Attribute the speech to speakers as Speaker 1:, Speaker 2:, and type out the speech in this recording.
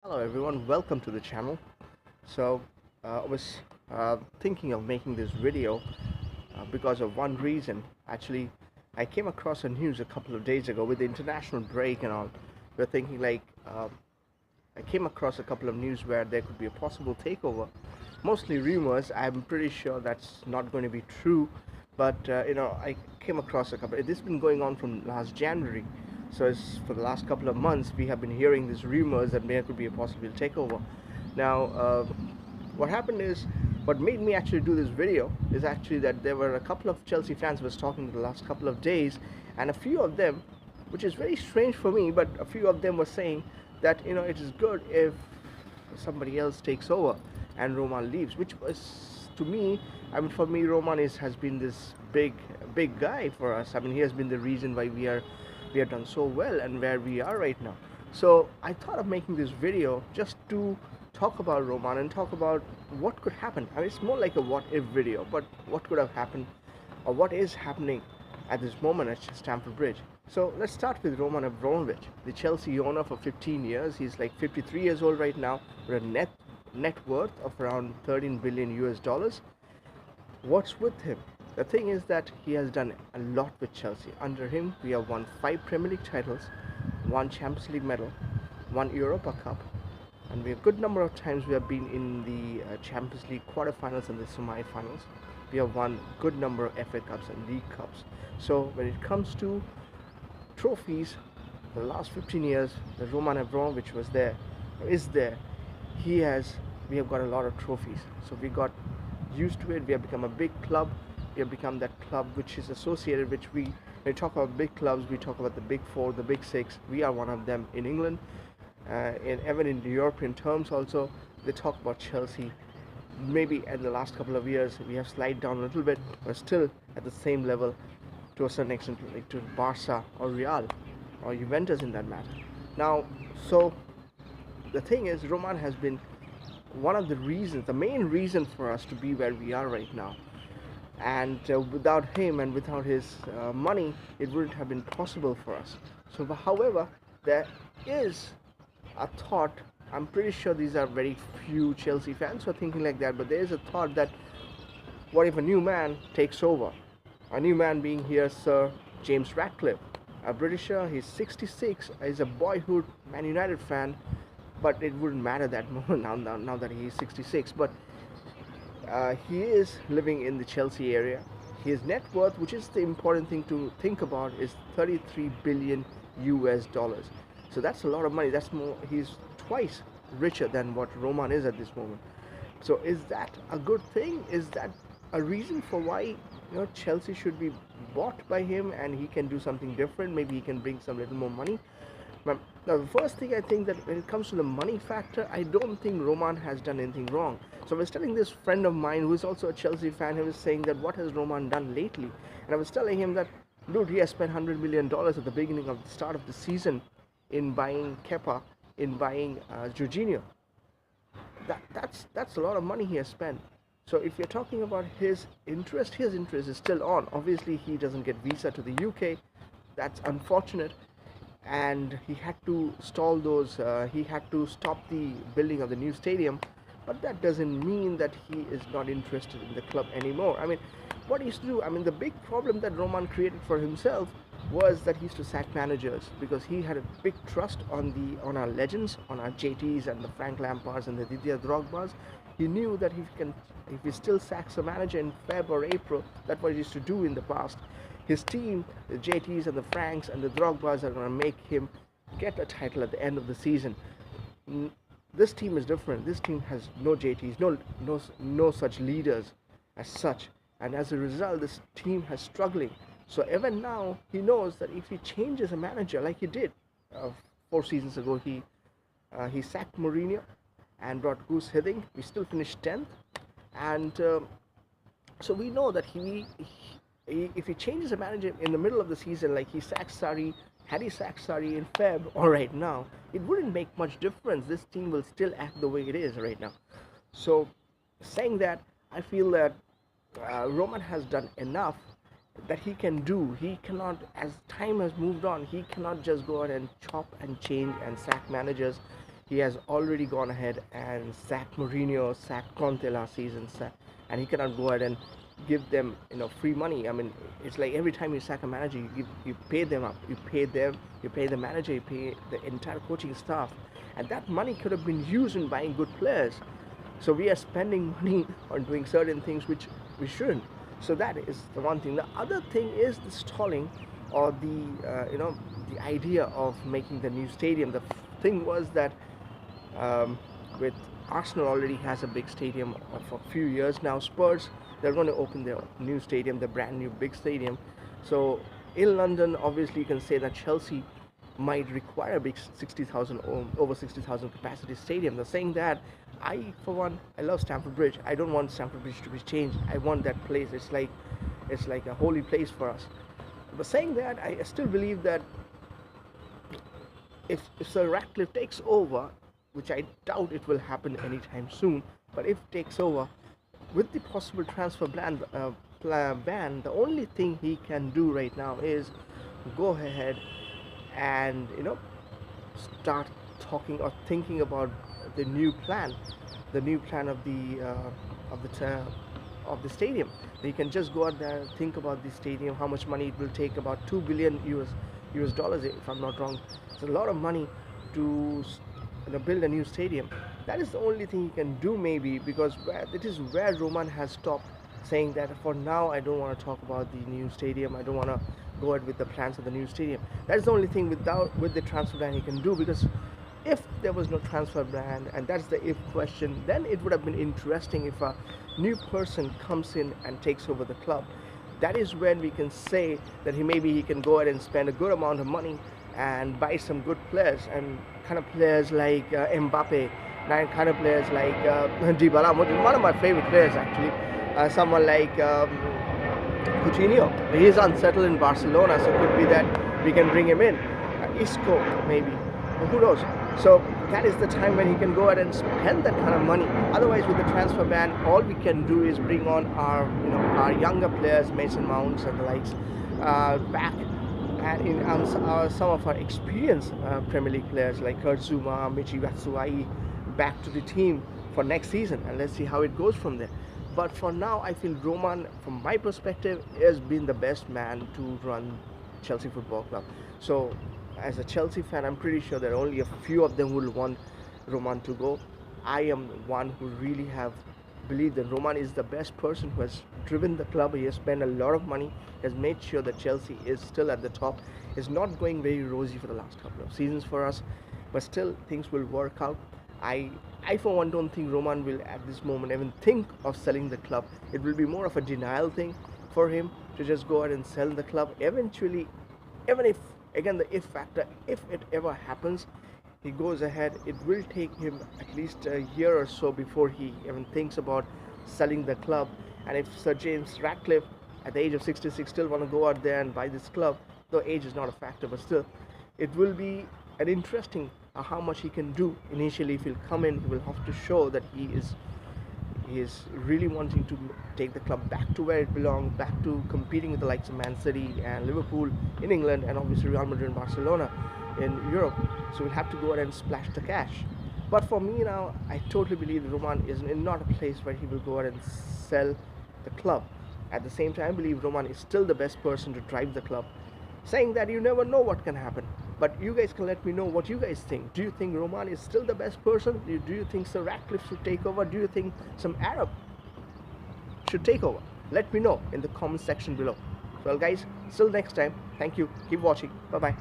Speaker 1: Hello everyone, welcome to the channel. I was thinking of making this video because of one reason. Actually, I came across a news a couple of days ago with the international break and all. We're thinking I came across a couple of news where there could be a possible takeover. Mostly rumors. I'm pretty sure that's not going to be true, but I came across a couple. This has been going on from last January, so it's for the last couple of months we have been hearing these rumors that there could be a possible takeover. Now, what happened is, what made me actually do this video is actually that there were a couple of Chelsea fans who was talking the last couple of days, and a few of them, which is very strange for me, but a few of them were saying that it is good if somebody else takes over and Roman leaves, which was to me, I mean, for me, Roman has been this big guy for us. I mean, he has been the reason why we have done so well and where we are right now. So I thought of making this video just to talk about Roman and talk about what could happen. I mean, it's more like a what if video, but what could have happened or what is happening at this moment at Stamford Bridge. So let's start with Roman Abramovich, the Chelsea owner for 15 years. He's like 53 years old right now with a net worth of around 13 billion US dollars. What's with him? The thing is that he has done a lot with Chelsea. Under him, we have won 5 Premier League titles, one Champions League medal, one Europa Cup, and we have a good number of times we have been in the Champions League quarterfinals and the semi-finals. We have won good number of FA Cups and League Cups. So when it comes to trophies, the last 15 years, the Roman Abramovich is there. We have got a lot of trophies. So we got used to it. We have become a big club. We have become that club which is associated, when we talk about big clubs, we talk about the big four, the big six. We are one of them in England. Even in the European terms also, they talk about Chelsea. Maybe in the last couple of years, we have slid down a little bit, but still at the same level to a certain extent, like to Barca or Real or Juventus in that matter. Now, so the thing is, Roman has been one of the reasons, the main reason for us to be where we are right now. And without him and without his money, it wouldn't have been possible for us. So, however, there is a thought. I'm pretty sure these are very few Chelsea fans who are thinking like that, but there is a thought that what if a new man takes over? A new man being here, Sir James Ratcliffe, a Britisher. He's 66. He's a boyhood Man United fan, but it wouldn't matter that moment now that he's 66. But he is living in the Chelsea area. His net worth, which is the important thing to think about, is 33 billion US dollars. So that's a lot of money. That's more. He's twice richer than what Roman is at this moment. So is that a good thing? Is that a reason for why Chelsea should be bought by him and he can do something different? Maybe he can bring some little more money. Now, the first thing I think that when it comes to the money factor, I don't think Roman has done anything wrong. So I was telling this friend of mine who is also a Chelsea fan, he was saying that what has Roman done lately? And I was telling him that, dude, he has spent $100 million at the beginning of the start of the season in buying Kepa, in buying Jorginho. That's a lot of money he has spent. So if you're talking about his interest is still on. Obviously, he doesn't get visa to the UK. That's unfortunate. And he had to stall those. He had to stop the building of the new stadium, but that doesn't mean that he is not interested in the club anymore. I mean, what he used to do, I mean, the big problem that Roman created for himself was that he used to sack managers because he had a big trust on our legends, on our JTs and the Frank Lampards and the Didier Drogbas. He knew that if he still sacks a manager in Feb or April, that's what he used to do in the past. His team, the JTs and the Franks and the Drogbas, are going to make him get a title at the end of the season. This team is different. This team has no JTs, no such leaders as such, and as a result, this team has struggling. So even now, he knows that if he changes a manager like he did 4 seasons ago, he sacked Mourinho and brought Gus Hiddink. We still finished 10th, and so we know that if he changes a manager in the middle of the season, like he sacked Sarri, had he sacked Sarri in Feb or right now, it wouldn't make much difference. This team will still act the way it is right now. So, saying that, I feel that Roman has done enough that he can do. He cannot, as time has moved on, he cannot just go out and chop and change and sack managers. he has already gone ahead and sacked Mourinho, sacked Conte last season, and he cannot go ahead and give them free money. I mean, it's like every time you sack a manager, you pay them up, you pay them, you pay the manager, you pay the entire coaching staff, and that money could have been used in buying good players. So we are spending money on doing certain things which we shouldn't. So that is the one thing. The other thing is the stalling, or the idea of making the new stadium. The thing was that with Arsenal already has a big stadium for a few years now. Spurs, they're going to open their new stadium, the brand new big stadium. So in London, obviously you can say that Chelsea might require a big 60,000, over 60,000 capacity stadium. They're saying that. For one, I love Stamford Bridge. I don't want Stamford Bridge to be changed. I want that place. It's like a holy place for us. But saying that, I still believe that if Sir Ratcliffe takes over, which I doubt it will happen anytime soon, but if takes over with the possible transfer ban, the only thing he can do right now is go ahead and start talking or thinking about the new plan of the stadium. They can just go out there, think about the stadium, how much money it will take, about 2 billion US dollars, if I'm not wrong. It's a lot of money to build a new stadium. That is the only thing he can do, maybe, because it is where Roman has stopped saying that for now I don't want to talk about the new stadium, I don't want to go ahead with the plans of the new stadium. That is the only thing with the transfer ban he can do, because if there was no transfer ban, and that's the if question, then it would have been interesting if a new person comes in and takes over the club. That is when we can say that maybe he can go ahead and spend a good amount of money and buy some good players, and kind of players like Mbappe, and kind of players like Dybala, one of my favorite players actually. Someone like Coutinho, he is unsettled in Barcelona, so it could be that we can bring him in. Isco, maybe, who knows. So that is the time when he can go ahead and spend that kind of money. Otherwise, with the transfer ban, all we can do is bring on our younger players, Mason Mounts and the likes, back, and in some of our experienced Premier League players like Kurt Zouma, Michy Batshuayi, back to the team for next season, and let's see how it goes from there. But for now, I feel Roman, from my perspective, has been the best man to run Chelsea Football Club. So as a Chelsea fan, I'm pretty sure that only a few of them will want Roman to go. I am one who really have believed that Roman is the best person who has driven the club. He has spent a lot of money, has made sure that Chelsea is still at the top. It's not going very rosy for the last couple of seasons for us, but still things will work out. I for one don't think Roman will at this moment even think of selling the club. It will be more of a denial thing for him to just go ahead and sell the club. Eventually, even if, again, the if factor, if it ever happens, he goes ahead, it will take him at least a year or so before he even thinks about selling the club. And if Sir James Ratcliffe at the age of 66 still want to go out there and buy this club, though age is not a factor, but still it will be an interesting how much he can do. Initially, if he'll come in, he will have to show that he is really wanting to take the club back to where it belongs, back to competing with the likes of Man City and Liverpool in England, and obviously Real Madrid and Barcelona in Europe. So we'll have to go ahead and splash the cash. But for me now, I totally believe that Roman is in not a place where he will go ahead and sell the club. At the same time, I believe Roman is still the best person to drive the club. Saying that, you never know what can happen. But you guys can let me know what you guys think. Do you think Roman is still the best person? Do you think Sir Ratcliffe should take over? Do you think some Arab should take over? Let me know in the comment section below. Well guys, till next time, thank you. Keep watching. Bye bye.